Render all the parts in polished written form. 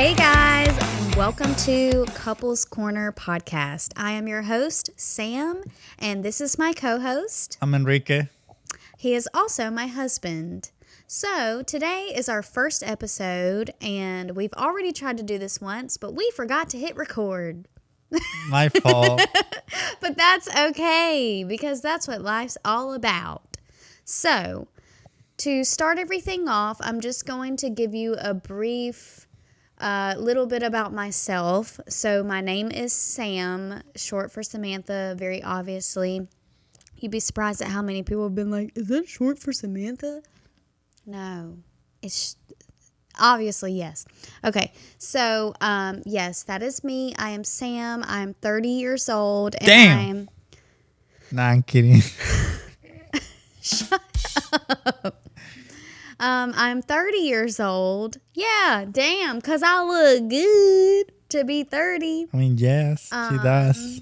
Hey guys, welcome to Couples Corner Podcast. I am your host, Sam, and this is my co-host. I'm Enrique. He is also my husband. So today is our first episode, and we've already tried to do this once, but we forgot to hit record. My fault. But that's okay, because that's what life's all about. So, to start everything off, I'm just going to give you a brief little bit about myself. So my name is Sam, short for Samantha, very obviously. You'd be surprised at how many people have been like, is that short for Samantha? No, it's obviously yes. Okay, so yes, that is me. I am Sam. I'm 30 years old. And Damn. Nah, I'm kidding. I'm 30 years old. Yeah, damn, because I look good to be 30. I mean, yes, she does.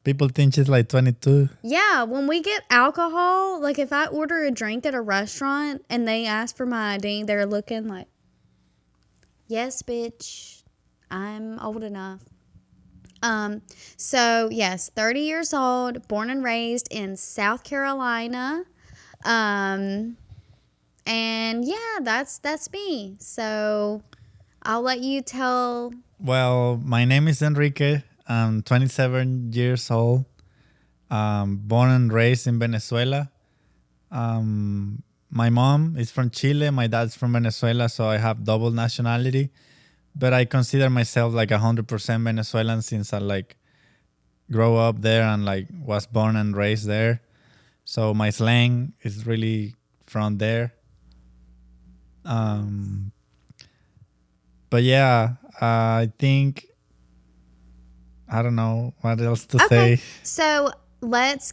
People think she's like 22. Yeah, when we get alcohol, like if I order a drink at a restaurant and they ask for my ID, they're looking like, yes, bitch, I'm old enough. So yes, 30 years old, born and raised in South Carolina. And yeah, that's me. So I'll let you tell. Well, my name is Enrique. I'm 27 years old. Born and raised in Venezuela. My mom is from Chile. My dad's from Venezuela, so I have double nationality. But I consider myself like 100% Venezuelan since I like grow up there and like was born and raised there. So my slang is really from there. But yeah, I think I don't know what else to say. So let's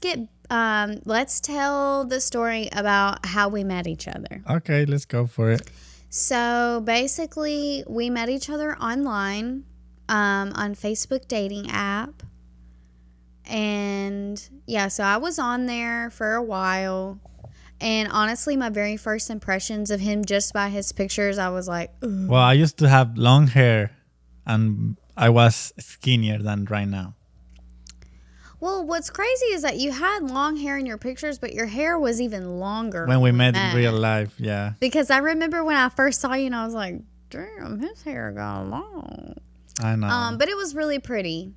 tell the story about how we met each other. Okay, let's go for it. So basically, we met each other online on Facebook dating app. And yeah, so I was on there for a while. And honestly, my very first impressions of him just by his pictures, I was like, ugh. Well, I used to have long hair and I was skinnier than right now. Well, what's crazy is that you had long hair in your pictures, but your hair was even longer When we met in real life, yeah. Because I remember when I first saw you and I was like, damn, his hair got long. I know. But it was really pretty.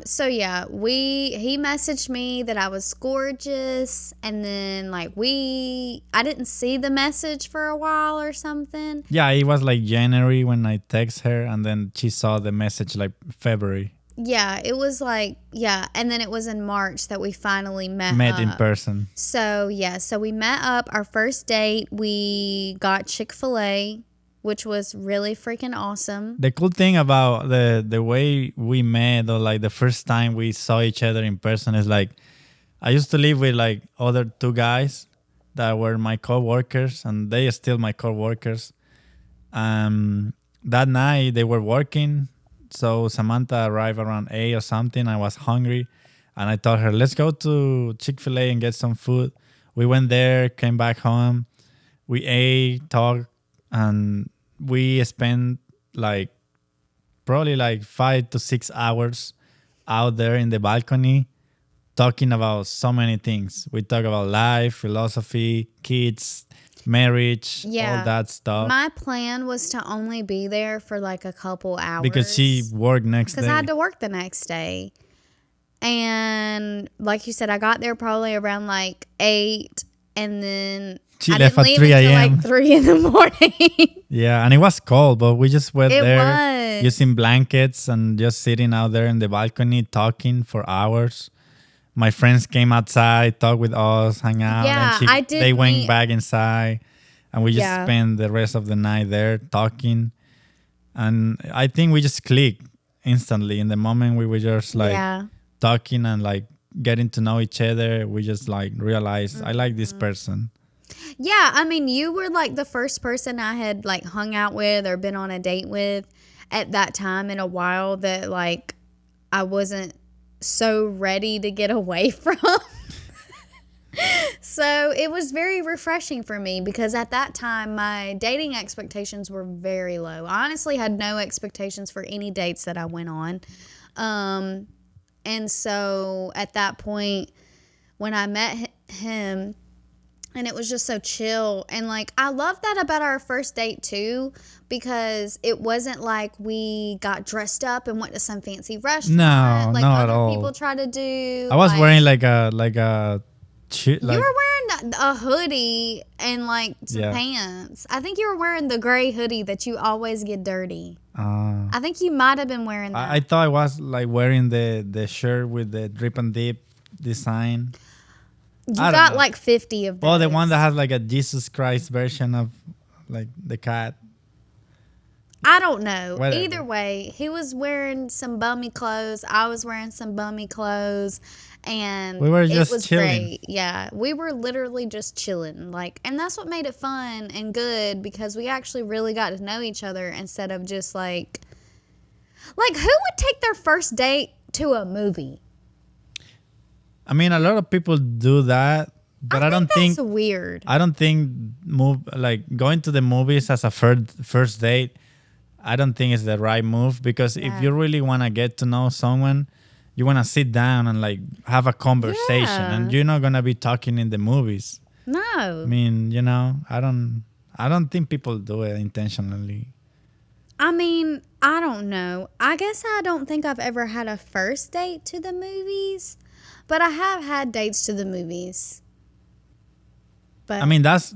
So yeah, he messaged me that I was gorgeous, and then like I didn't see the message for a while or something. Yeah, it was like January when I text her, and then she saw the message like February. Yeah, it was like, yeah, and then it was in March that we finally met in person. So yeah, so we met up. Our first date, we got Chick-fil-A, which was really freaking awesome. The cool thing about the way we met, or like the first time we saw each other in person, is like I used to live with like other two guys that were my co-workers, and they are still my co-workers. That night they were working, so Samantha arrived around 8 or something. I was hungry, and I told her, let's go to Chick-fil-A and get some food. We went there, came back home, we ate, talked, and we spent like probably like 5 to 6 hours out there in the balcony talking about so many things. We talk about life, philosophy, kids, marriage, all that stuff. My plan was to only be there for like a couple hours. Because she worked next day. Because I had to work the next day. And like you said, I got there probably around like 8, and then she left at 3 a.m. Like 3 in the morning. Yeah, and it was cold, but we just went there was. using blankets and just sitting out there in the balcony talking for hours. My friends came outside, talked with us, hung out. Yeah, and they went back inside, and we just spent the rest of the night there talking. And I think we just clicked instantly. In the moment we were just like talking and like getting to know each other, we just like realized I like this person. Yeah, I mean, you were like the first person I had like hung out with or been on a date with at that time in a while that like I wasn't so ready to get away from. So it was very refreshing for me because at that time my dating expectations were very low. I honestly had no expectations for any dates that I went on. Um, and so at that point, when I met him, and it was just so chill. And like, I love that about our first date too, because it wasn't like we got dressed up and went to some fancy restaurant No, like not at other all. people try to do. I was like, wearing like a you like were wearing a hoodie and like some Yeah. pants. I think you were wearing the gray hoodie that you always get dirty. uh, I think you might have been wearing that. I thought I was like wearing the shirt with the drip and dip design. You I don't got know. like 50 of those. Oh, the one that has like a Jesus Christ version of like the cat. I don't know. Whatever. Either way, he was wearing some bummy clothes. I was wearing some bummy clothes, and We were just it was chilling. great. Yeah, we were literally just chilling. Like, and that's what made it fun and good because we actually really got to know each other instead of just like who would take their first date to a movie? I mean, a lot of people do that, but I don't think that's weird. I don't think going to the movies as a first date. I don't think it's the right move because if Yeah. you really want to get to know someone, you want to sit down and like have a conversation, Yeah. and you're not gonna be talking in the movies. No. I mean, I don't think people do it intentionally. I mean, I don't know. I guess I don't think I've ever had a first date to the movies, but I have had dates to the movies. But I mean, that's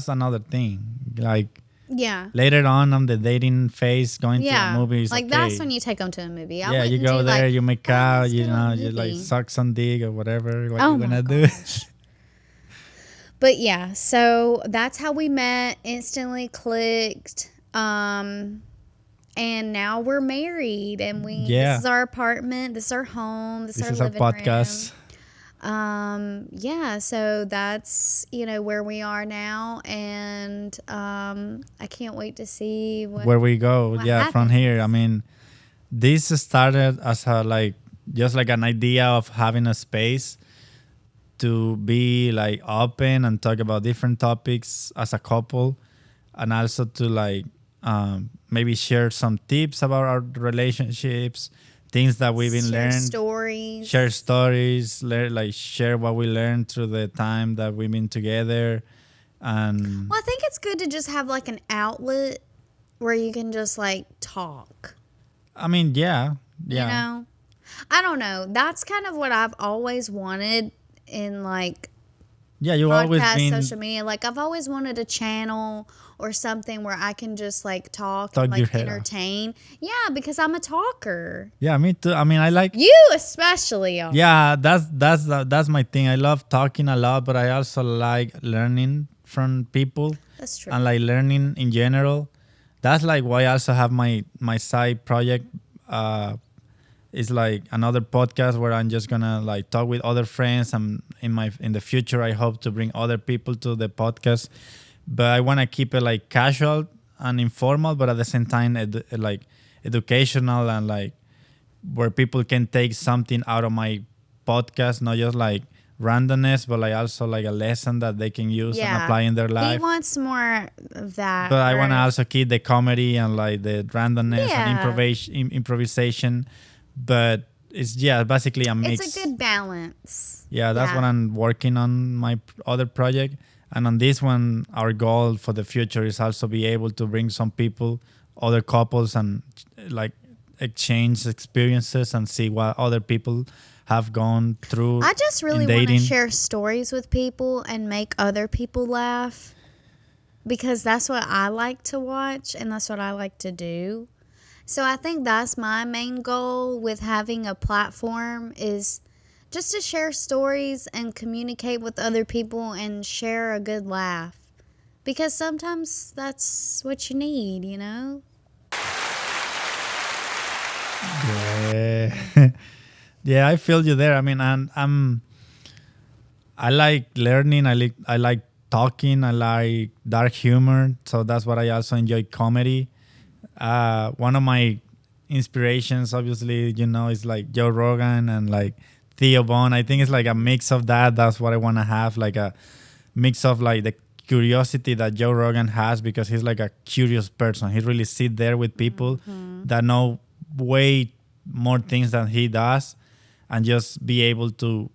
another thing. Like yeah. later on the dating phase, going to Yeah. a movie is Like okay. that's when you take them to a movie. I Yeah, you wouldn't go do, there, like, you make "Oh, out, let's you go to a know, you like movie." suck some dick or whatever. What Oh you my gonna do? But yeah, so that's how we met, instantly clicked. And now we're married and Yeah. this is our apartment, this is our home, this, This our is our living podcast. room. Yeah, so that's, where we are now, and I can't wait to see Where we go? what Yeah, from happens. here. I mean, this started as just like an idea of having a space to be like open and talk about different topics as a couple, and also to like maybe share some tips about our relationships, things that we've been share learned, stories. share stories, share what we learned through the time that we've been together, and Well, I think it's good to just have like an outlet where you can just like talk. I mean, yeah. You know? I don't know. That's kind of what I've always wanted in like Yeah, you've always podcast, been social media. Like I've always wanted a channel or something where I can just like talk Talk and your like head off. entertain. Yeah, because I'm a talker. Yeah, me too. I mean, I like. You especially are. Yeah, that's my thing. I love talking a lot, but I also like learning from people That's true. and like learning in general. That's like why I also have my side project. It's like another podcast where I'm just gonna like talk with other friends. And in the future, I hope to bring other people to the podcast. But I want to keep it like casual and informal, but at the same time, like educational and like where people can take something out of my podcast, not just like randomness, but like also like a lesson that they can use and apply in their He life. wants more of that. But I want to where- also keep the comedy and like the randomness and Yeah. improvisation. But it's basically a mix. It's a good balance. Yeah, that's what I'm working on my other project. And on this one, our goal for the future is also be able to bring some people, other couples, and like exchange experiences and see what other people have gone through. I just really in want to dating. share stories with people and make other people laugh because that's what I like to watch and that's what I like to do. So I think that's my main goal with having a platform is just to share stories and communicate with other people and share a good laugh. Because sometimes that's what you need, you know? Yeah. Yeah, I feel you there. I mean, I like learning. I like talking. I like dark humor. So that's what I also enjoy comedy. One of my inspirations, obviously, is like Joe Rogan and like Theo Bond. I think it's like a mix of that. That's what I want to have, like a mix of like the curiosity that Joe Rogan has, because he's like a curious person. He really sit there with people that know way more things than he does, and just be able to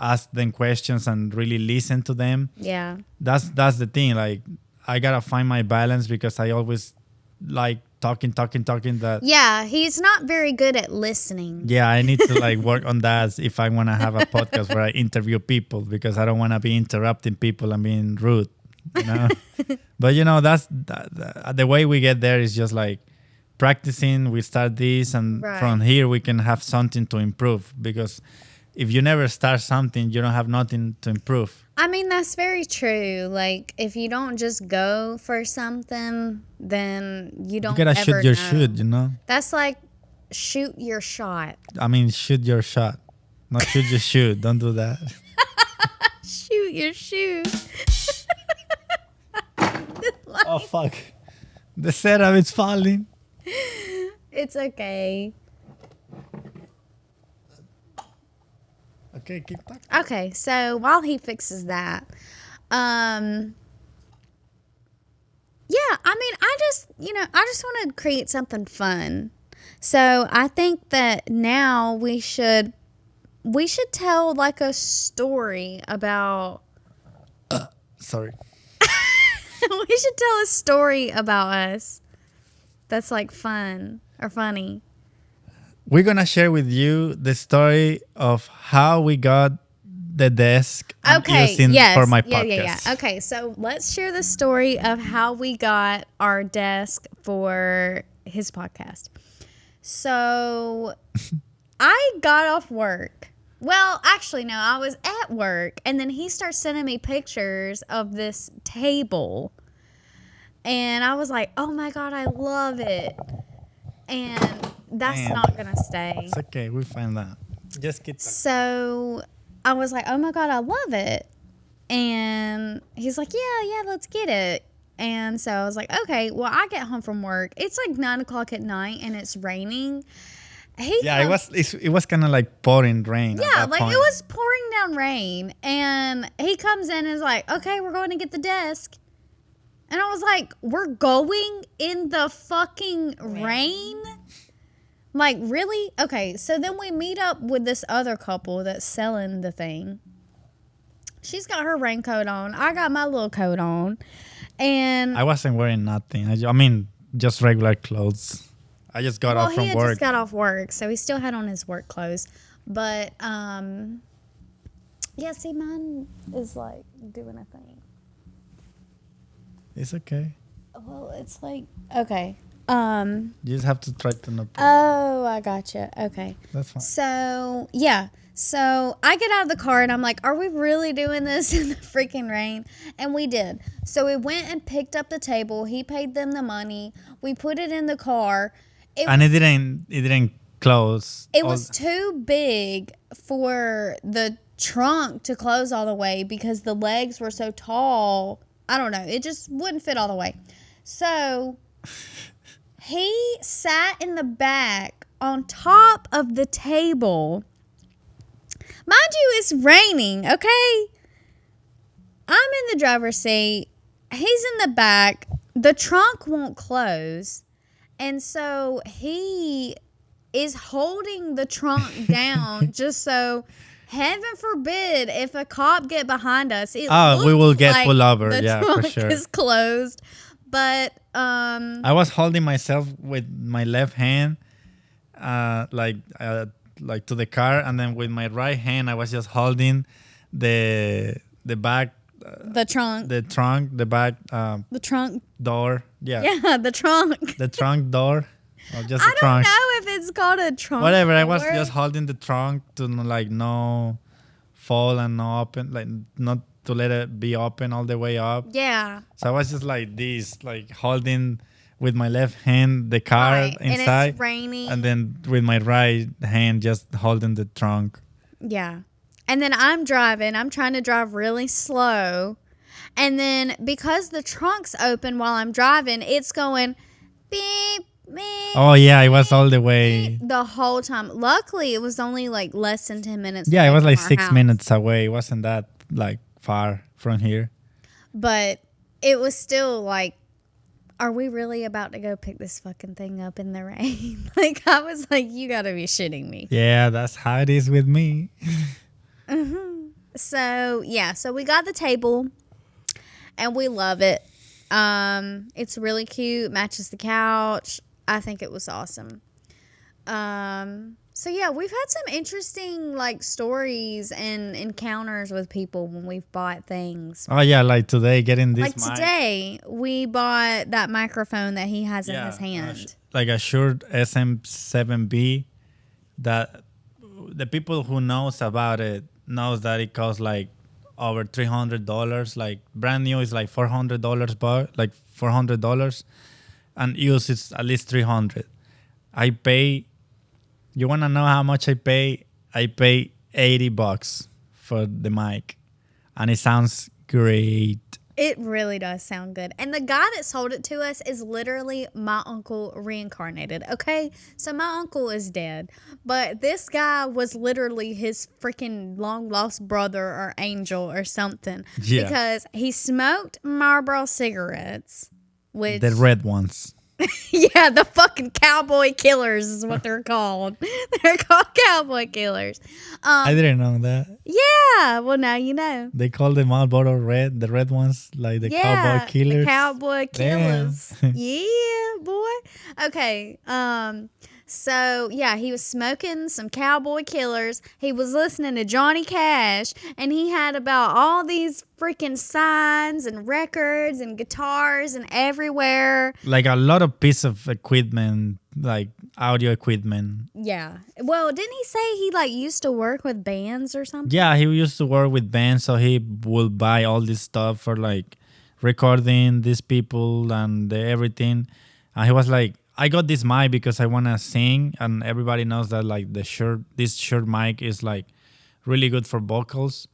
ask them questions and really listen to them. Yeah. That's the thing. Like, I gotta find my balance, because I always like talking that. Yeah, he's not very good at listening. Yeah, I need to like work on that if I want to have a podcast where I interview people, because I don't want to be interrupting people and being rude, you know. But that's the way we get there is just like practicing. We start this, and Right. from here we can have something to improve, because if you never start something, you don't have nothing to improve. I mean, that's very true. Like, if you don't just go for something, then you don't You gotta ever shoot your know. shoot. That's like shoot your shot. I mean, shoot your shot, not shoot your shoot. Don't do that. Shoot your shoot. Oh fuck! The setup is falling. It's okay. Okay, keep talking. Okay, so while he fixes that, yeah, I mean, I just want to create something fun. So I think that now we should tell like a story about Sorry. we should tell a story about us that's like fun or funny. We're gonna share with you the story of how we got the desk I'm using for my podcast. Yeah. Okay, so let's share the story of how we got our desk for his podcast. So I got off work. Well, actually, no, I was at work, and then he starts sending me pictures of this table. And I was like, oh my God, I love it. And that's Man. not going to stay. It's okay, we find that. Just get So I was like, oh my God, I love it. And he's like, yeah, let's get it. And so I was like, okay, well, I get home from work. It's like 9:00 at night and it's raining. Yeah, it was kind of like pouring rain. Yeah, like it was pouring down rain. And he comes in and is like, okay, we're going to get the desk. And I was like, we're going in the fucking rain? Like, really? Okay, so then we meet up with this other couple that's selling the thing. She's got her raincoat on. I got my little coat on. And I wasn't wearing nothing. I mean, just regular clothes. I just got off he from had work. just got off work, so he still had on his work clothes. But, yeah, see, mine is like doing a thing. It's okay. Well, it's like, okay. You just have to try to not. Oh, I gotcha. Okay. That's fine. So, yeah. So I get out of the car and I'm like, are we really doing this in the freaking rain? And we did. So we went and picked up the table. He paid them the money. We put it in the car. And it didn't close. It was too big for the trunk to close all the way because the legs were so tall. I don't know. It just wouldn't fit all the way. So he sat in the back on top of the table. Mind you, it's raining, okay? I'm in the driver's seat. He's in the back. The trunk won't close. And so he is holding the trunk down just so, heaven forbid, if a cop get behind us, it we will get like pulled over. the Yeah, trunk for sure. is closed. But I was holding myself with my left hand, like to the car, and then with my right hand, I was just holding the back, the trunk, the trunk, the back the trunk, door. Yeah, the trunk. the trunk door, or just I the don't trunk. know if it's called a trunk. Whatever. I was door. just holding the trunk to like no fall and no open, like not to let it be open all the way up. Yeah. So I was just like this, like holding with my left hand the car Right. inside, And it's raining. and then with my right hand just holding the trunk. Yeah. And then I'm driving. I'm trying to drive really slow. And then because the trunk's open while I'm driving, it's going beep, Man, Oh yeah, it was all the way. the whole time. Luckily, it was only like less than 10 minutes Yeah, it away was from like our 6 minutes house. away. It wasn't that like far from here. But it was still like, are we really about to go pick this fucking thing up in the rain? Like, I was like, you gotta be shitting me. Yeah, that's how it is with me. So, yeah, so we got the table and we love it. It's really cute, matches the couch. I think it was awesome. So yeah, we've had some interesting like stories and encounters with people when we've bought things. Oh yeah, like today getting this Like mic. today, we bought that microphone that he has in Yeah, his hand. like a Shure SM7B that the people who knows about it knows that it costs like over $300. Like brand new is like $400, but like $400, and used it's at least 300. I pay. You wanna know how much I pay? I pay $80 for the mic, and it sounds great. It really does sound good. And the guy that sold it to us is literally my uncle reincarnated. Okay? So my uncle is dead. But this guy was literally his freaking long lost brother or angel or something. Yeah. Because he smoked Marlboro cigarettes. Which, The red ones. yeah, the fucking cowboy killers is what they're called. They're called cowboy killers. I didn't know that. Yeah, well, now you know. They call the Marlboro red, the red ones, like the Yeah, cowboy killers. the cowboy Damn. killers. Yeah, boy. Okay. So yeah, he was smoking some cowboy killers. He was listening to Johnny Cash, and he had about all these freaking signs and records and guitars and everywhere. Like a lot of piece of equipment, like audio equipment. Yeah. Well, didn't he say he like used to work with bands or something? Yeah, he used to work with bands, so he will buy all this stuff for like recording these people and everything. And he was like, I got this mic because I wanna sing, and everybody knows that like this short mic is like really good for vocals.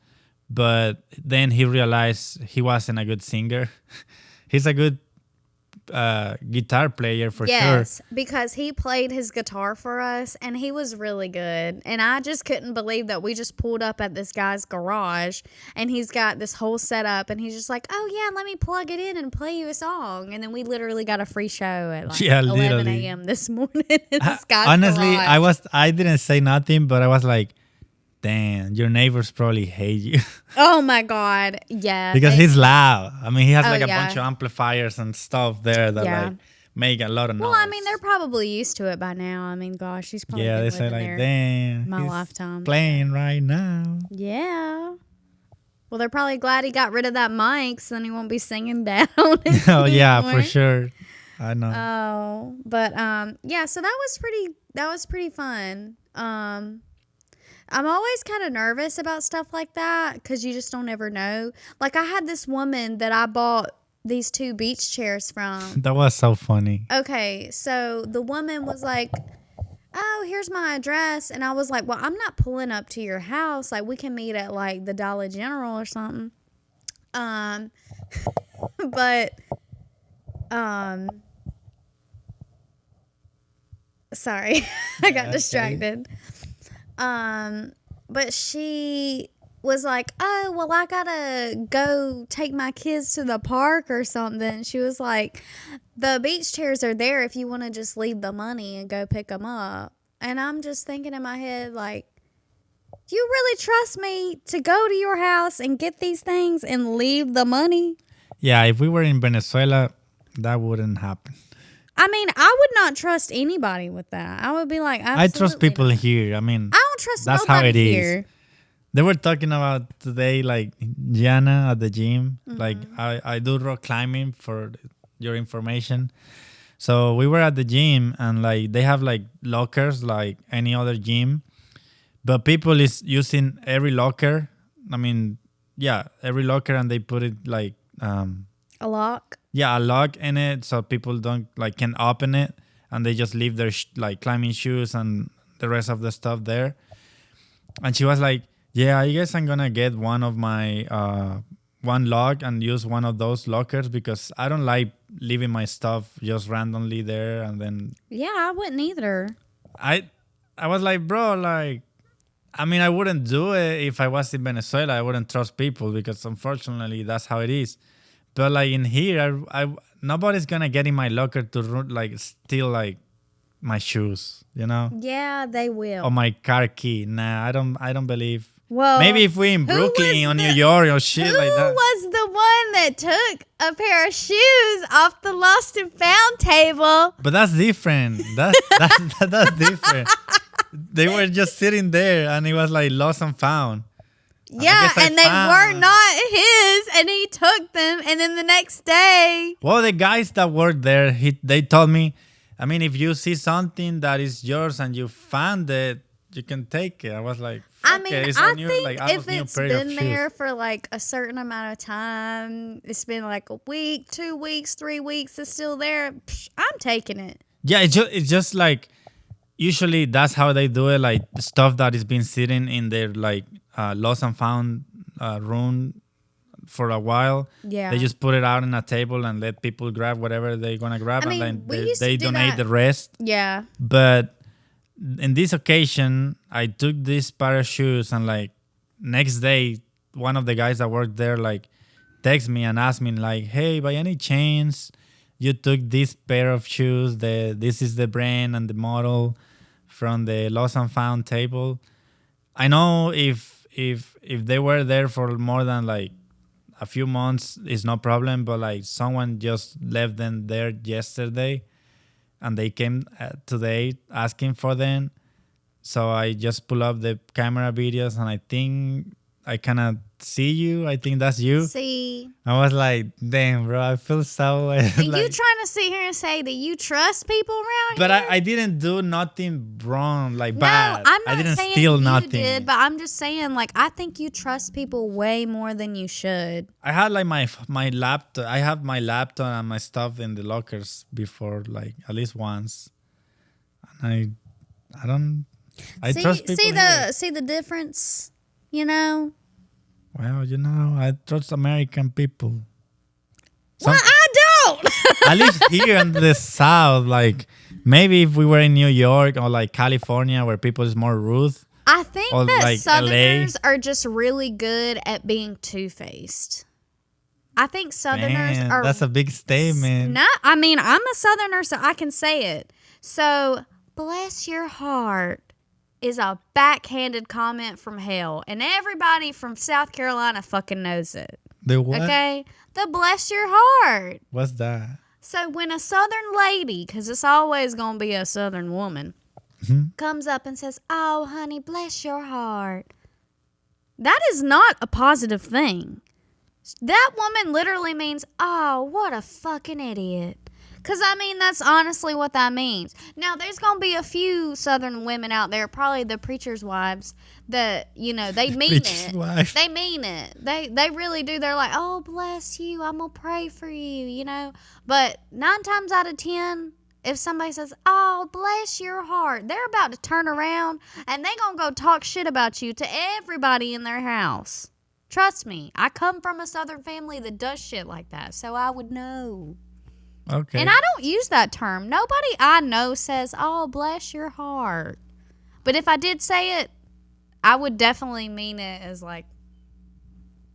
But then he realized he wasn't a good singer. He's a good guitar player for sure. Yes, because he played his guitar for us and he was really good. And I just couldn't believe that we just pulled up at this guy's garage and he's got this whole setup and he's just like, oh, yeah, let me plug it in and play you a song. And then we literally got a free show at like Yeah, 11 literally. a.m. this morning in this guy's Honestly, garage. I didn't say nothing, but I was like, damn, your neighbors probably hate you. Oh, my God. Yeah. Because he's loud. I mean, he has Oh, like a yeah. bunch of amplifiers and stuff there that Yeah. like make a lot of noise. Well, I mean, they're probably used to it by now. I mean, gosh, he's probably yeah, been they say living like, there damn, my he's lifetime. playing right now. Yeah. Well, they're probably glad he got rid of that mic, so then he won't be singing down. Oh yeah, for anymore. sure. I know. Oh, but yeah. So that was pretty fun. I'm always kind of nervous about stuff like that because you just don't ever know. Like I had this woman that I bought these 2 beach chairs from. That was so funny. Okay, so the woman was like, oh, here's my address. And I was like, well, I'm not pulling up to your house. Like, we can meet at, like, the Dollar General or something. But, sorry, I got okay. distracted. But she was like, oh, well, I gotta go take my kids to the park or something. She was like, the beach chairs are there if you want to just leave the money and go pick them up. And I'm just thinking in my head, like, do you really trust me to go to your house and get these things and leave the money? Yeah, if we were in Venezuela, that wouldn't happen. I mean, I would not trust anybody with that. I would be like, I trust absolutely people not. here. I mean, I don't trust that's nobody how it is. here. They were talking about today, like Gianna at the gym. Mm-hmm. Like I do rock climbing for your information. So we were at the gym and like they have like lockers like any other gym, but people is using every locker. I mean, yeah, every locker and they put it like A lock. yeah, a lock in it so people don't like can open it and they just leave their like climbing shoes and the rest of the stuff there. And she was like, yeah, I guess I'm gonna get one of my one lock and use one of those lockers because I don't like leaving my stuff just randomly there, and then Yeah, I wouldn't either. I I was like, bro, like, I mean, I wouldn't do it if I was in Venezuela. I wouldn't trust people because unfortunately that's how it is. But like in here, I nobody's gonna get in my locker to like steal like my shoes, you know, Yeah, they will. or my car key. Nah, I don't believe. Well, Maybe if we in who Brooklyn was or New the- York or shit Who like that. was the one that took a pair of shoes off the lost and found table? But that's different. That's different. They were just sitting there, and it was like lost and found. Yeah, guess I and they found- were not his, and he took them, and then the next day, Well, the guys that worked there, they told me, I mean, if you see something that is yours and you found it, you can take it. I was like, I fuck mean, it. It's I a new, think like, if almost new it's pair of been shoes. there for like a certain amount of time, it's been like a week, 2 weeks, 3 weeks, it's still there. I'm taking it. Yeah, it's just like usually that's how they do it. Like stuff that is been sitting in their like lost and found room for a while. Yeah. They just put it out on a table and let people grab whatever they're gonna grab, I and mean, then we they, used to they do donate that. the rest. Yeah. But in this occasion, I took this pair of shoes, and like next day, one of the guys that worked there like text me and asked me like, "Hey, by any chance, you took this pair of shoes? This is the brand and the model from the lost and found table." I know if they were there for more than like a few months, it's no problem. But like someone just left them there yesterday, and they came today asking for them. So I just pull up the camera videos, and I think I kind of see you. I think that's you. See, I was like, damn, bro, I feel so and you like, trying to sit here and say that you trust people around but here? I didn't do nothing wrong, like No, bad. I'm I not didn't saying steal you nothing. did, but I'm just saying, like, I think you trust people way more than you should. I had like my laptop. I have my laptop and my stuff in the lockers before, like at least once. And I don't. I trust people. Here. See the difference, you know? Well, you know, I trust American people. Well, I don't. At least here in the South, like maybe if we were in New York or like California, where people is more rude. I think Or that like Southerners are just really good at being two-faced. I think Southerners Man, are. that's a big statement. No, I mean, I'm a Southerner, so I can say it. So, bless your heart is a backhanded comment from hell. And everybody from South Carolina fucking knows it. The what? Okay? The bless your heart. What's that? So, when a Southern lady, because it's always going to be a Southern woman, comes up and says, "Oh, honey, bless your heart," that is not a positive thing. That woman literally means, "Oh, what a fucking idiot." Because, I mean, that's honestly what that means. Now, there's going to be a few Southern women out there, probably the preacher's wives, that, you know, they mean Preacher's it. wife. They mean it. They really do. They're like, "Oh, bless you. I'm going to pray for you," you know. But 9 times out of 10, if somebody says, "Oh, bless your heart," they're about to turn around and they're going to go talk shit about you to everybody in their house. Trust me, I come from a Southern family that does shit like that, so I would know. Okay. And I don't use that term. Nobody I know says, "Oh, bless your heart." But if I did say it, I would definitely mean it as like,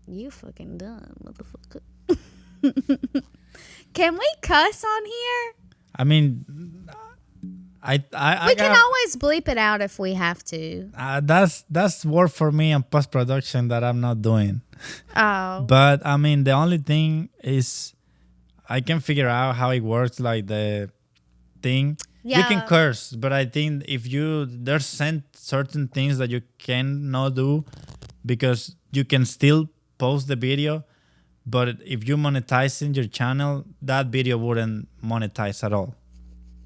"You fucking dumb motherfucker." Can we cuss on here? I mean, I We can always bleep it out if we have to. that's work for me in post production that I'm not doing. Oh. But I mean, the only thing is, I can figure out how it works. Like the thing, you can Yeah. curse, but I think if there's certain things that you cannot do because you can still post the video, but if you monetizing your channel, that video wouldn't monetize at all.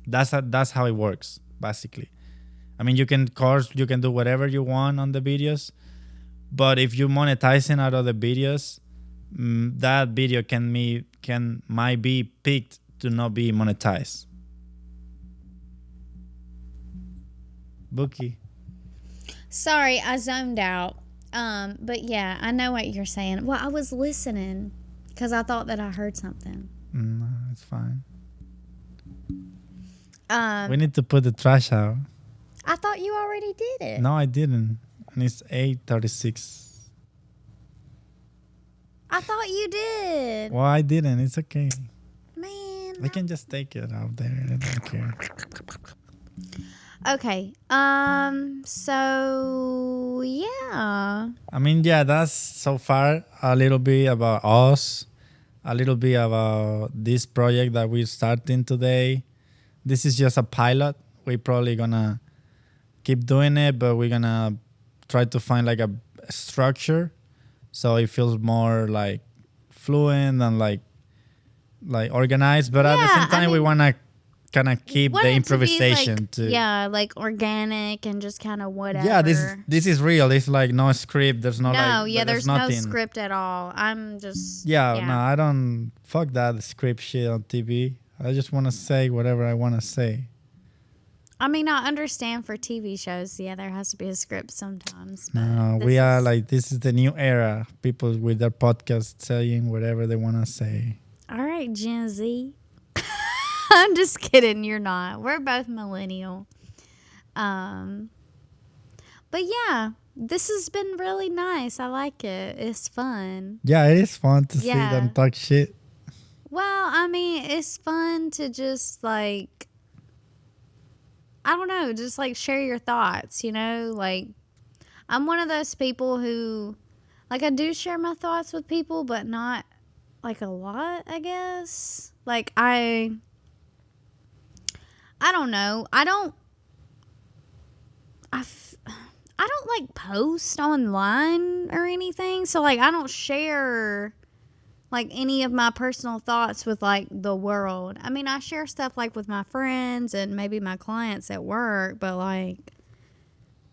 That's how it works, basically. I mean, you can curse, you can do whatever you want on the videos, but if you're monetizing out of the videos, that video might be picked to not be monetized. Bookie. Sorry, I zoned out. But yeah, I know what you're saying. Well, I was listening because I thought that I heard something. No, it's fine. We Um, need to put the trash out. I thought you already did it. No, I didn't. And it's 8:36. I thought you did. Well, I didn't. It's okay. Man. I can just take it out there. I don't care. Okay. So yeah. I mean, yeah, that's so far a little bit about us, a little bit about this project that we're starting today. This is just a pilot. We're probably gonna keep doing it, but we're gonna try to find like a structure so it feels more like fluent and like organized. But at the Yeah, same I time, we mean, wanna kind of keep want the it to be, improvisation like, too. yeah, like organic and just kind of whatever. Yeah, this is real. It's like no script. There's no No, like yeah, there's there's no nothing. script at all. I'm just Yeah, no, I don't fuck that script shit on TV. I just want to say whatever I want to say. I mean, I understand for TV shows, yeah, there has to be a script sometimes. But No, this we are is- like this is the new era. People with their podcast saying whatever they want to say. All right, Gen Z. I'm just kidding. You're not. We're both millennial. But yeah, this has been really nice. I like it. It's fun. Yeah, it is fun to Yeah. see them talk shit. Well, I mean, it's fun to just like, I don't know, just like share your thoughts, you know? Like, I'm one of those people who, like, I do share my thoughts with people, but not like a lot, I guess. Like, I don't know. I don't like post online or anything. So like I don't share like any of my personal thoughts with like the world. I mean, I share stuff like with my friends and maybe my clients at work, but like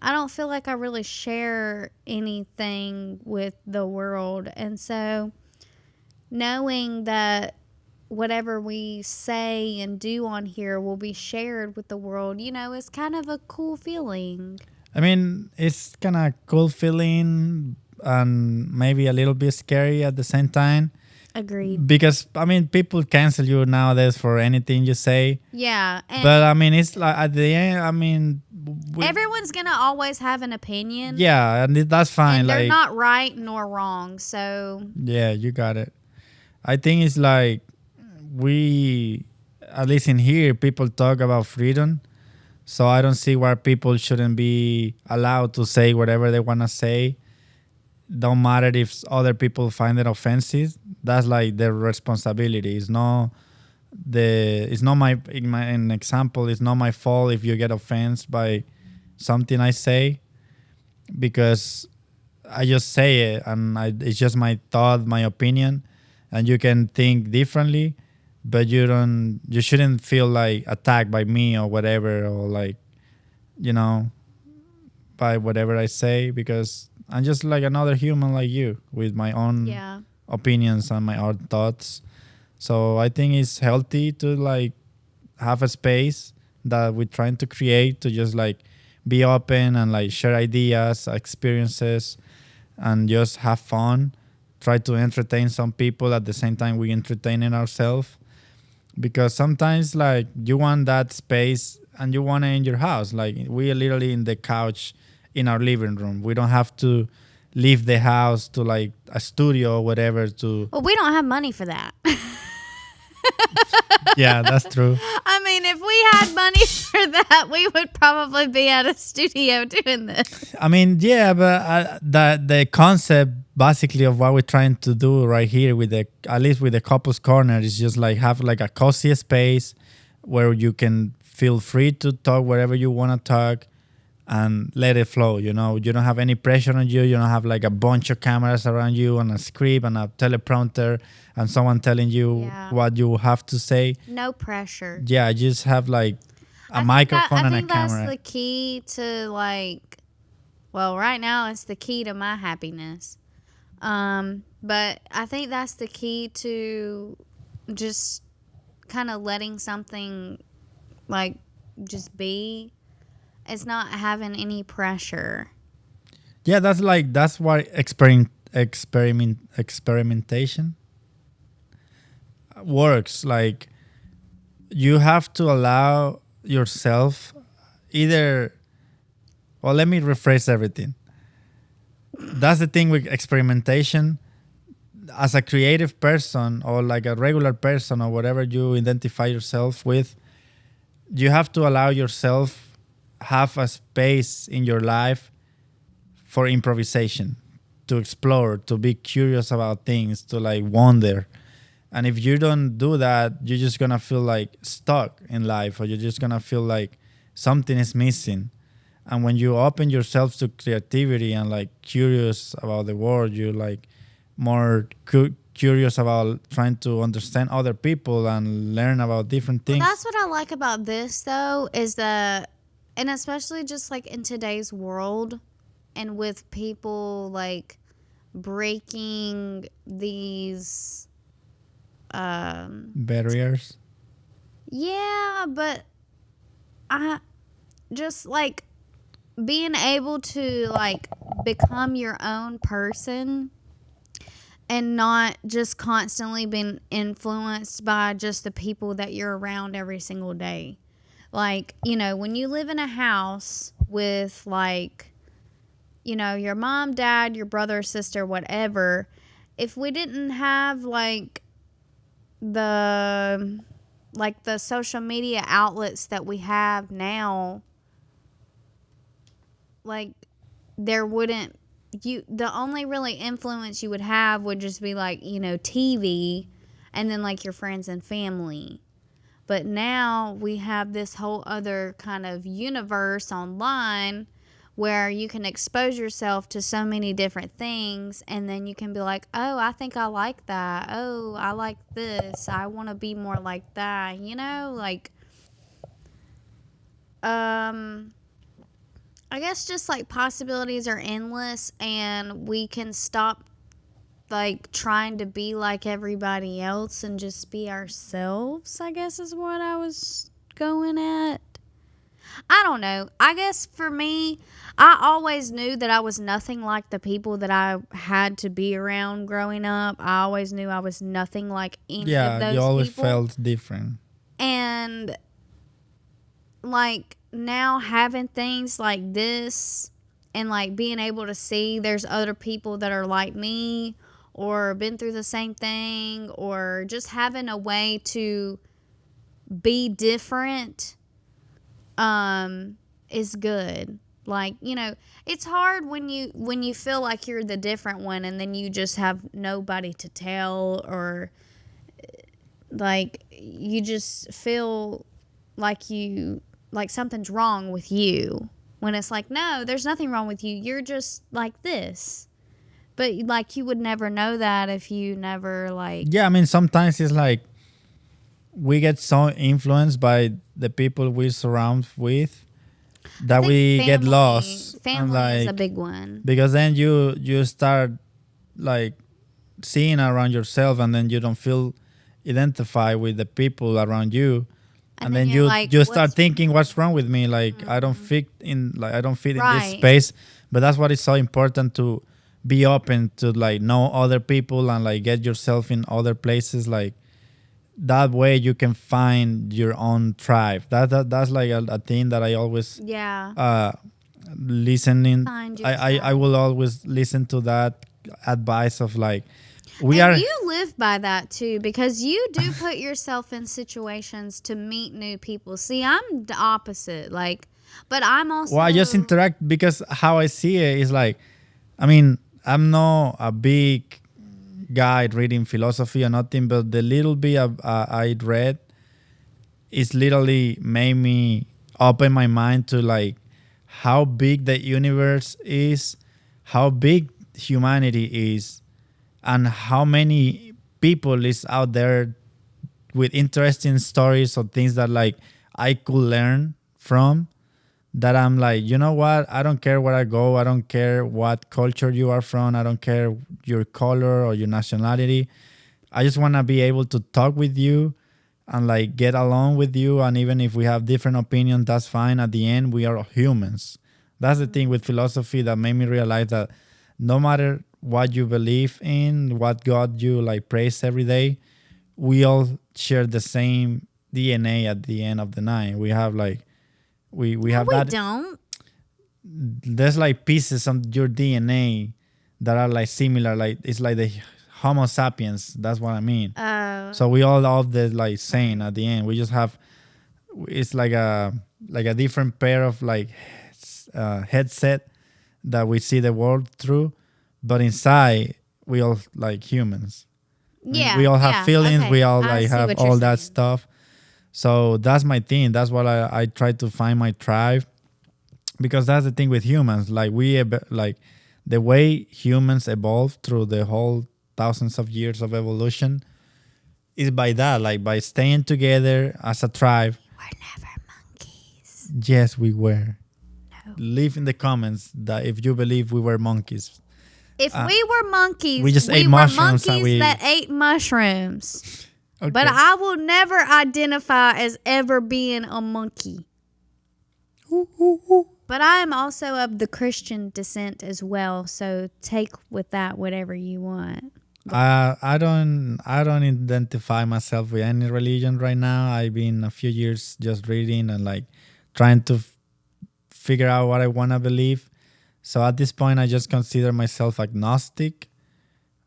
I don't feel like I really share anything with the world. And so knowing that whatever we say and do on here will be shared with the world, you know, is kind of a cool feeling. I mean, it's kind of cool feeling and maybe a little bit scary at the same time Agreed. because I mean, people cancel you nowadays for anything you say. Yeah. And But I mean, it's like at the end. I mean, everyone's going to always have an opinion. yeah, and that's fine. And they're Like, not right nor wrong. So, yeah, you got it. I think it's like we, at least in here, people talk about freedom. So I don't see why people shouldn't be allowed to say whatever they want to say. Don't matter if other people find it offensive. That's like their responsibility. It's not my in my an example. It's not my fault if you get offended by something I say because I just say it and it's just my thought, my opinion, and you can think differently, but you shouldn't feel like attacked by me or whatever or like, you know, by whatever I say because I'm just like another human like you with my own yeah. opinions and my own thoughts. So I think it's healthy to like have a space that we're trying to create to just like be open and like share ideas, experiences, and just have fun. Try to entertain some people at the same time we entertaining ourselves. Because sometimes like you want that space and you want it in your house. Like we are literally in the couch in our living room. We don't have to leave the house to like a studio or whatever to Well, we don't have money for that. yeah, that's true. I mean, if we had money for that, we would probably be at a studio doing this. I mean, yeah, but the concept basically of what we're trying to do right here with the at least with the couples corner is just like have like a cozy space where you can feel free to talk wherever you want to talk and let it flow. You know, you don't have any pressure on you. You don't have like a bunch of cameras around you and a script and a teleprompter and someone telling you Yeah. what you have to say. No pressure. Yeah, just have like a microphone and a that's camera. the key to like. Well, right now it's the key to my happiness. But I think that's the key to just kind of letting something like just be. It's not having any pressure. Yeah, that's why experimentation. works. Like you have to allow yourself either. Well, let me rephrase everything. That's the thing with experimentation. As a creative person or like a regular person or whatever you identify yourself with, you have to allow yourself have a space in your life for improvisation, to explore, to be curious about things, to like wonder. And if you don't do that, you're just gonna feel like stuck in life, or you're just gonna feel like something is missing. And when you open yourself to creativity and like curious about the world, you're like more curious about trying to understand other people and learn about different Well, things. that's what I like about this, though, is that, and especially just like in today's world and with people like breaking these, Barriers. yeah, but I just like being able to like become your own person and not just constantly being influenced by just the people that you're around every single day. Like, you know, when you live in a house with like, you know, your mom, dad, your brother, sister, whatever, if we didn't have the the social media outlets that we have now, like there wouldn't you the only really influence you would have would just be like, you know, TV and then like your friends and family. But now we have this whole other kind of universe online where you can expose yourself to so many different things, and then you can be like, oh, I think I like that. Oh, I like this. I want to be more like that. You know, like, um, I guess just like possibilities are endless, and we can stop like trying to be like everybody else and just be ourselves, I guess is what I was going at. I don't know. I guess for me, I always knew that I was nothing like the people that I had to be around growing up. I always knew I was nothing like any of Yeah, you those always people. felt different. And like now having things like this and like being able to see there's other people that are like me or been through the same thing, or just having a way to be different is good. Like, you know, it's hard when you feel like you're the different one and then you just have nobody to tell, or like you just feel like something's wrong with you, when it's like, no, there's nothing wrong with you, you're just like this. But like you would never know that if you never like. Yeah, I mean, sometimes it's like we get so influenced by the people we surround with I that think we get lost, and family is a like big one. because then you start like seeing around yourself, and then you don't feel identified with the people around you, and then you're like, you start what's thinking, what's wrong with me? Like I don't fit in this right? space. But that's what is so important, to be open to like know other people and like get yourself in other places. Like that way you can find your own tribe. That's like a thing that I always Yeah. listening. Find I yourself. will always listen to that advice of like we And are. you live by that too, because you do put yourself in situations to meet new people. See, I'm the opposite. Like, but I'm also. Well, I just interact because how I see it is like, I mean, I'm not a big guy reading philosophy or nothing, but the little bit I read is literally made me open my mind to like how big the universe is, how big humanity is, and how many people is out there with interesting stories or things that like I could learn from. That I'm like, you know what? I don't care where I go. I don't care what culture you are from. I don't care your color or your nationality. I just want to be able to talk with you and like get along with you. And even if we have different opinions, that's fine. At the end, we are humans. That's the thing with philosophy that made me realize that no matter what you believe in, what God you like praise every day, we all share the same DNA at the end of the night. We have like we No, have we that. don't. There's like pieces of your DNA that are like similar. Like it's like the Homo sapiens. That's what I mean. So we all of the like same at the end. We just have it's like a different pair of like headset that we see the world through, but inside we all like humans. Yeah. We all have yeah, feelings. okay. We all I like see have what you're all that saying. stuff. So that's my thing. That's what I try to find my tribe, because that's the thing with humans. Like like the way humans evolve through the whole thousands of years of evolution is by that, like by staying together as a tribe. We're never monkeys. Yes, we were. No. Leave in the comments that if you believe we were monkeys. If we were monkeys, we just ate were mushrooms and monkeys that ate mushrooms. Okay. But I will never identify as ever being a monkey. But I am also of the Christian descent as well, so take with that whatever you want. I don't identify myself with any religion right now. I've been a few years just reading and like trying to figure out what I want to believe. So at this point, I just consider myself agnostic.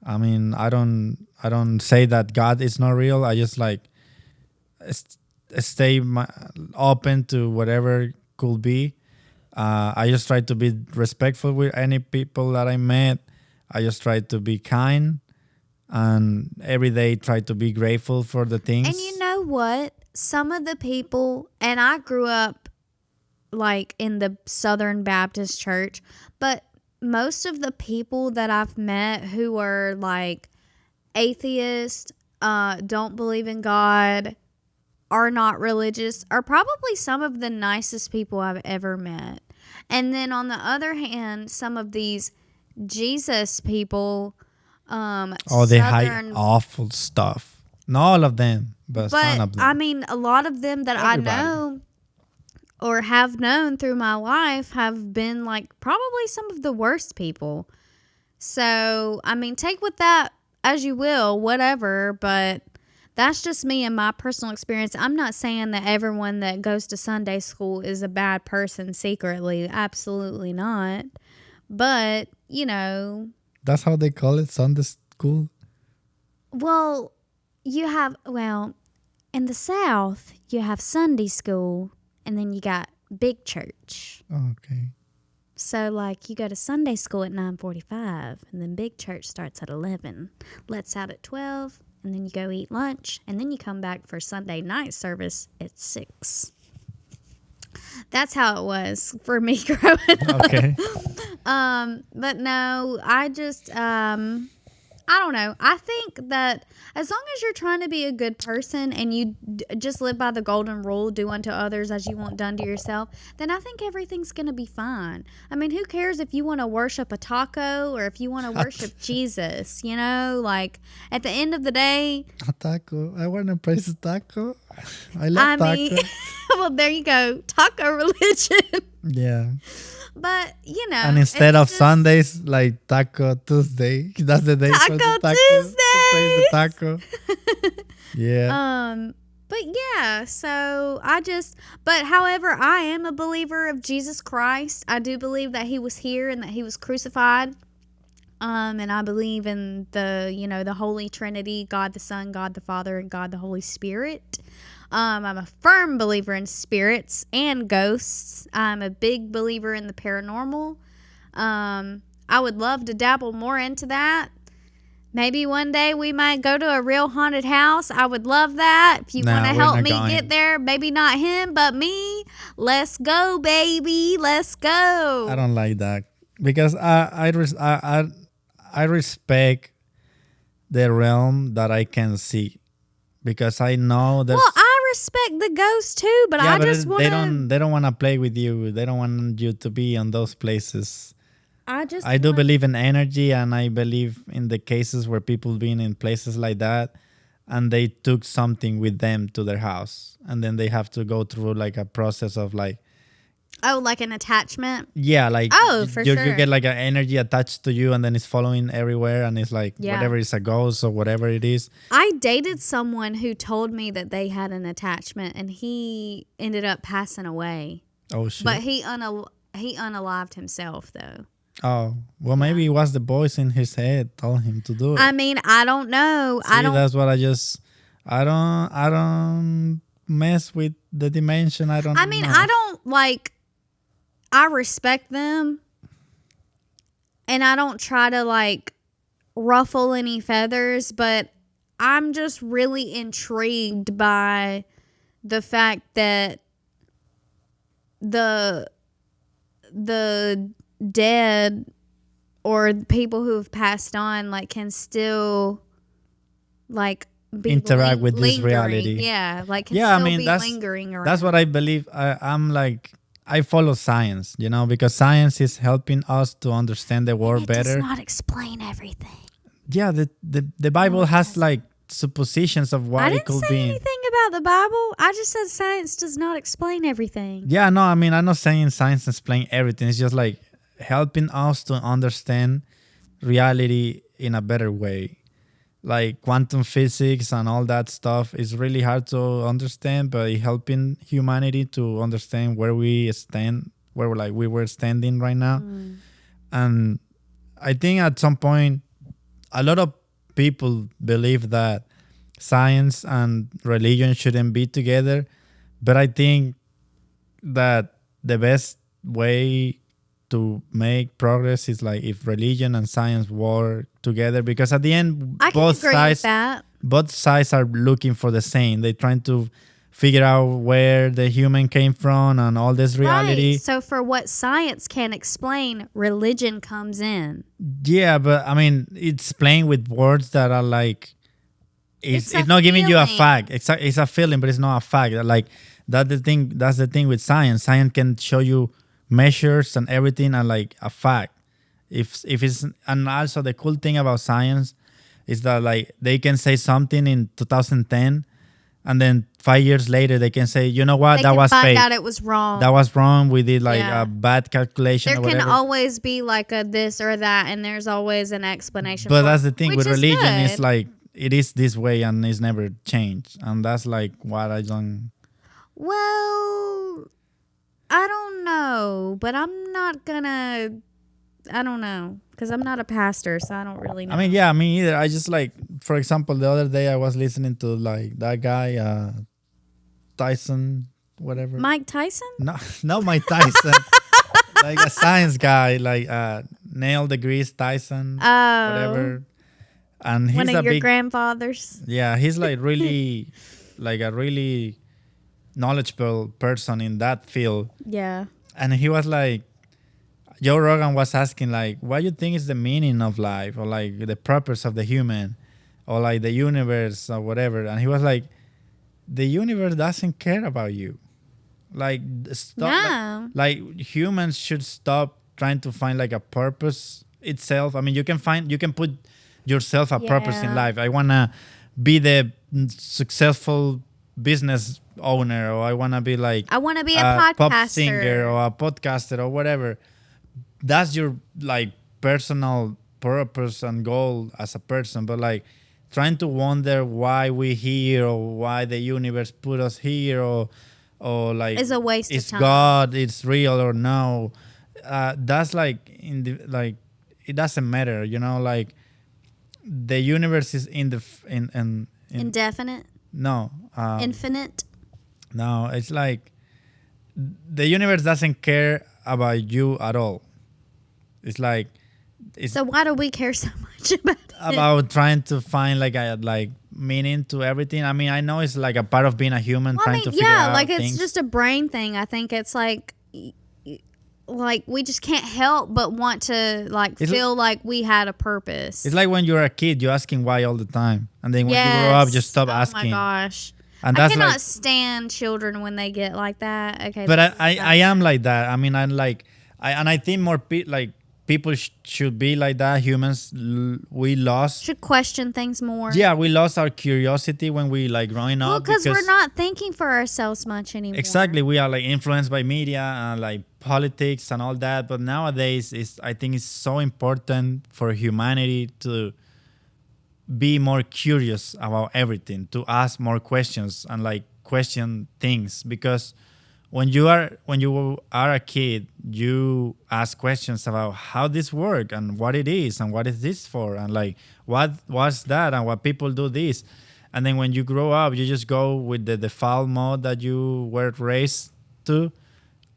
I mean, I don't say that God is not real. I just like stay open to whatever could be. I just try to be respectful with any people that I met. I just try to be kind, and every day try to be grateful for the things. And you know what? Some of the people, and I grew up like in the Southern Baptist church, but most of the people that I've met who are like atheists, don't believe in God, are not religious, are probably some of the nicest people I've ever met. And then on the other hand, some of these Jesus people, they hide awful stuff. Not all of them, but some of them. I mean, a lot of them that Everybody. I know or have known through my life have been like probably some of the worst people. So, I mean, take with that as you will, whatever, but that's just me and my personal experience. I'm not saying that everyone that goes to Sunday school is a bad person secretly. Absolutely not. But, you know. That's how they call it, Sunday school? Well, in the South, you have Sunday school, and then you got big church. Oh, okay. So, like, you go to Sunday school at 9:45, and then big church starts at 11. Lets out at 12, and then you go eat lunch, and then you come back for Sunday night service at 6. That's how it was for me growing up. Okay. But no, I just, I don't know. I think that as long as you're trying to be a good person and you just live by the golden rule, do unto others as you want done to yourself, then I think everything's going to be fine. I mean, who cares if you want to worship a taco or if you want to worship Jesus, you know? Like, at the end of the day... A taco. I want to praise a taco. I love tacos. Well, there you go. Taco religion. Yeah. But, you know. And instead of Sundays, like Taco Tuesday. That's the day for the taco. Tuesday. Praise the taco. Yeah. But yeah, so but however, I am a believer of Jesus Christ. I do believe that he was here and that he was crucified. And I believe in the Holy Trinity, God the Son, God the Father, and God the Holy Spirit. I'm a firm believer in spirits and ghosts. I'm a big believer in the paranormal. I would love to dabble more into that. Maybe one day we might go to a real haunted house. I would love that. If you want to help me get there, maybe not him, but me. Let's go, baby. Let's go. I don't like that because I respect the realm that I can see, because I know there's. Well, I respect the ghosts too, but I just want to. They don't want to play with you. They don't want you to be on those places. I do believe in energy, and I believe in the cases where people been in places like that, and they took something with them to their house, and then they have to go through like a process of like Oh, like an attachment? Yeah, like Oh, for you sure. get like an energy attached to you, and then it's following everywhere, and it's like Yeah. whatever is a ghost or whatever it is. I dated someone who told me that they had an attachment, and he ended up passing away. Oh shit. But he unalived himself, though. Oh well, maybe it was the voice in his head told him to do it. I mean, I don't know. See, that's what I don't mess with the dimension. I don't. I mean, know. I don't like. I respect them, and I don't try to like ruffle any feathers, but I'm just really intrigued by the fact that the dead or people who have passed on like can still like be Interact with this lingering. reality. Yeah, like can Yeah, I still mean, be that's- lingering around. That's what I believe. I'm like I follow science, because science is helping us to understand the world it better. does not explain everything. Yeah, the Bible has like suppositions of what I it didn't could say be. anything about the Bible. I just said science does not explain everything. Yeah, no, I mean I'm not saying science explain everything. It's just like helping us to understand reality in a better way. Like quantum physics and all that stuff is really hard to understand, but it helping humanity to understand where we stand, where we were standing right now. And I think at some point, a lot of people believe that science and religion shouldn't be together, but I think that the best way to make progress is like if religion and science work together, because at the end I can both agree sides with that. both sides are looking for the same. They're trying to figure out where the human came from and all this reality. Right. So for what science can explain, religion comes in. Yeah, but I mean it's playing with words that are like It's it's a not giving you a feeling. fact. It's a feeling, but it's not a fact. Like that's the thing with science. Science can show you measures and everything and like a fact. If it's, and also the cool thing about science is that like they can say something in 2010 and then 5 years later they can say, you know what, They that can was find fake. out it was wrong. That was wrong. We did like Yeah. a bad calculation there or can whatever. always be like a this or that, and there's always an explanation. But for that's it, the thing which with is religion. It's good. like it is this way and it's never changed. And that's like what I don't. Well, I don't know, but I'm not gonna. I don't know because I'm not a pastor, so I don't really know. I mean, yeah, me either. I just like, for example, the other day I was listening to like that guy, Tyson, whatever. Mike Tyson. No, not Mike Tyson. Like a science guy, like Neil deGrasse Tyson, Oh, whatever. And he's one a of your big, grandfathers. yeah, he's like really, like a really knowledgeable person in that field. Yeah. And he was like, Joe Rogan was asking like, what do you think is the meaning of life, or like the purpose of the human, or like the universe or whatever? And he was like, the universe doesn't care about you. Like stop. No. Like humans should stop trying to find like a purpose itself. I mean, you can put yourself a purpose in Yeah. life. I wanna be the successful business owner, or I wanna be like I want to be a pop podcaster. singer or a podcaster or whatever. That's your like personal purpose and goal as a person. But like trying to wonder why we're here or why the universe put us here, or like Is a waste of is time. God, it's real or no. That's like like it doesn't matter, like the universe is in the in Indefinite. no Infinite. no, it's like the universe doesn't care about you at all. It's like it's So why do we care so much about it? about trying to find like a meaning to everything. I mean, I know it's like a part of being a human, Well, I trying mean, to figure yeah, out like things. it's just a brain thing. I think it's like we just can't help but want to like It's feel like we had a purpose. It's like when you're a kid, you're asking why all the time, and then when you grow up, you stop asking. Oh my gosh. And I that's cannot like, stand children when they get like that. Okay. but that's I am like that. I mean, I'm like, I think more like people should be like that. Humans, we lost. Should question things more. Yeah, we lost our curiosity when we like growing Well, up because we're not thinking for ourselves much anymore. exactly we are like influenced by media and like politics and all that. But nowadays, I think it's so important for humanity to be more curious about everything, to ask more questions and like question things, because when you are a kid, you ask questions about how this work and what it is and what is this for and like what's that and what people do this. And then when you grow up, you just go with the default mode that you were raised to,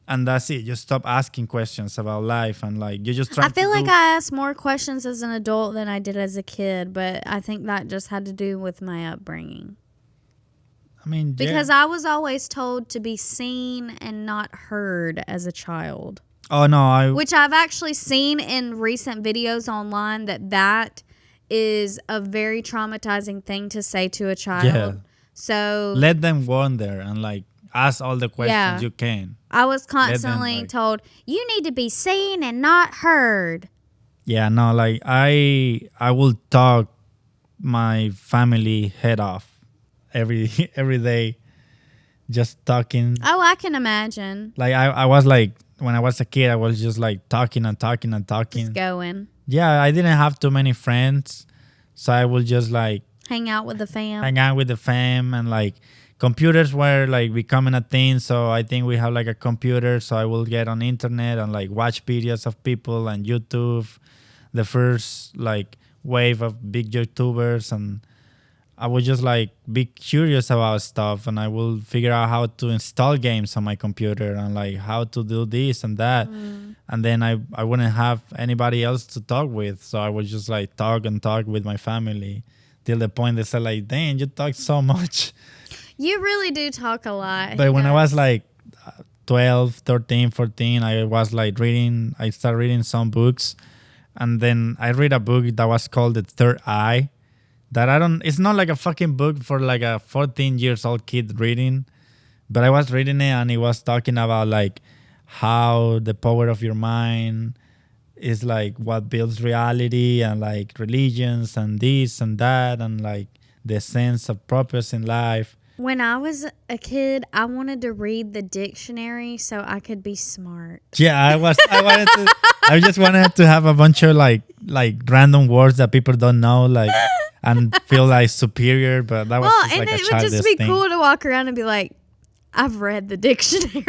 and that's it. You stop asking questions about life and like you just try. I feel like I asked more questions as an adult than I did as a kid, but I think that just had to do with my upbringing. I mean, Because I was always told to be seen and not heard as a child. oh no, Which I've actually seen in recent videos online that is a very traumatizing thing to say to a child. Yeah. So let them wonder and like ask all the questions Yeah. you can. I was constantly like- told, you need to be seen and not heard. Yeah, no, like I will talk my family head off every every day, just talking. Oh, I can imagine. Like I was like when I was a kid, I was just like talking and talking and talking. Just going. Yeah, I didn't have too many friends, so I would just like Hang out with the fam. hang out with the fam, and like computers were like becoming a thing. So I think we have like a computer, so I will get on internet and like watch videos of people and YouTube, the first like wave of big YouTubers, and I would just like be curious about stuff, and I will figure out how to install games on my computer and like how to do this and that. And then I wouldn't have anybody else to talk with, so I would just like talk and talk with my family till the point they said like, "Dang, you talk so much." You really do talk a lot. But He when I was does. like 12, 13, 14, I was like I started reading some books, and then I read a book that was called The Third Eye. That it's not like a fucking book for like a 14 years old kid reading, but I was reading it and it was talking about like how the power of your mind is like what builds reality, and like religions and this and that, and like the sense of purpose in life. When I was a kid, I wanted to read the dictionary so I could be smart. Yeah, I just wanted to have a bunch of like random words that people don't know, like, and feel like superior. But that was Well, just and like a it would childish just be thing. cool to walk around and be like, I've read the dictionary.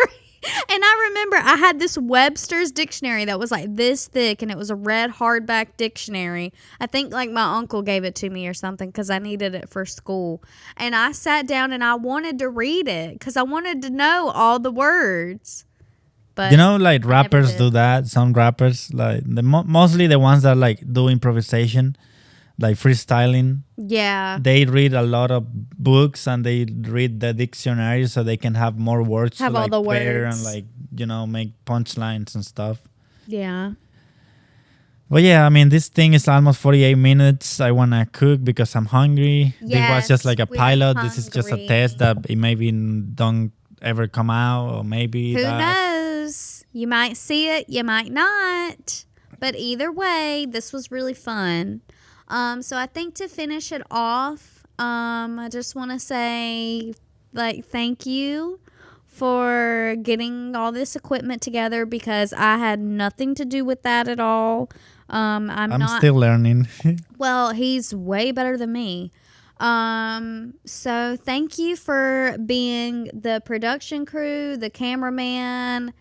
And I remember I had this Webster's dictionary that was like this thick, and it was a red hardback dictionary. I think like my uncle gave it to me or something because I needed it for school. And I sat down and I wanted to read it because I wanted to know all the words. But You know, like rappers did. do that. Some rappers, like mostly the ones that like do improvisation, like freestyling. yeah, They read a lot of books and they read the dictionary so they can have more words Have to all like the pair words. and like make punchlines and stuff. yeah. But yeah, I mean, this thing is almost 48 minutes. I want to cook because I'm hungry. This was just Yes, like a we're pilot. This is just a hungry. test that it maybe don't ever come out, or maybe Who that. knows? You might see it, you might not. But either way, this was really fun. So I think to finish it off, I just want to say, like, thank you for getting all this equipment together because I had nothing to do with that at all. I'm I'm not. still learning. Well, he's way better than me. So thank you for being the production crew, the cameraman,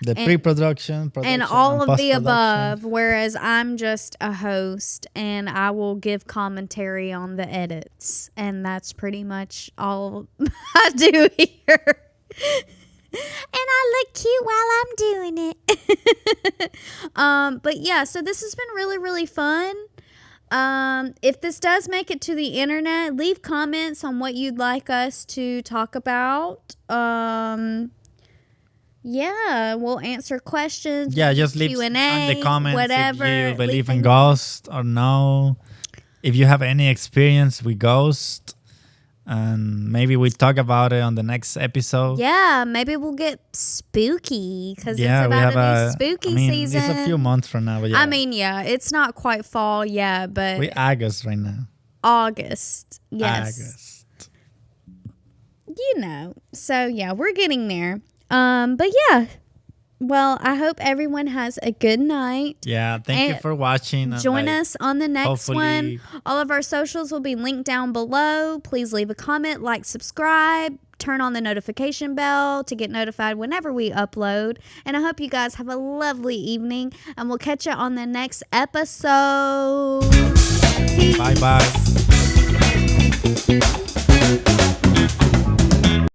The And- pre-production, production, and all of the post-production. above, whereas I'm just a host and I will give commentary on the edits. And that's pretty much all I do here. And I look cute while I'm doing it. But yeah, so this has been really, really fun. If this does make it to the internet, leave comments on what you'd like us to talk about. Yeah, we'll answer questions. Yeah, just leave Q&A, in the comments whatever. if you Leave believe in in- ghosts or no. If you have any experience with ghosts, and maybe we talk about it on the next episode. Yeah, maybe we'll get spooky because Yeah, it's we about have to be spooky I mean, season. it's a few months from now, but yeah. I mean, yeah, it's not quite fall yet, but we August right now. August. Yes. August. You know. So yeah, we're getting there. But yeah. Well, I hope everyone has a good night. Yeah, thank you And for watching. And join like, us on the next one. hopefully- All of our socials will be linked down below. Please leave a comment, like, subscribe, turn on the notification bell to get notified whenever we upload. And I hope you guys have a lovely evening, and we'll catch you on the next episode. Peace. Bye bye.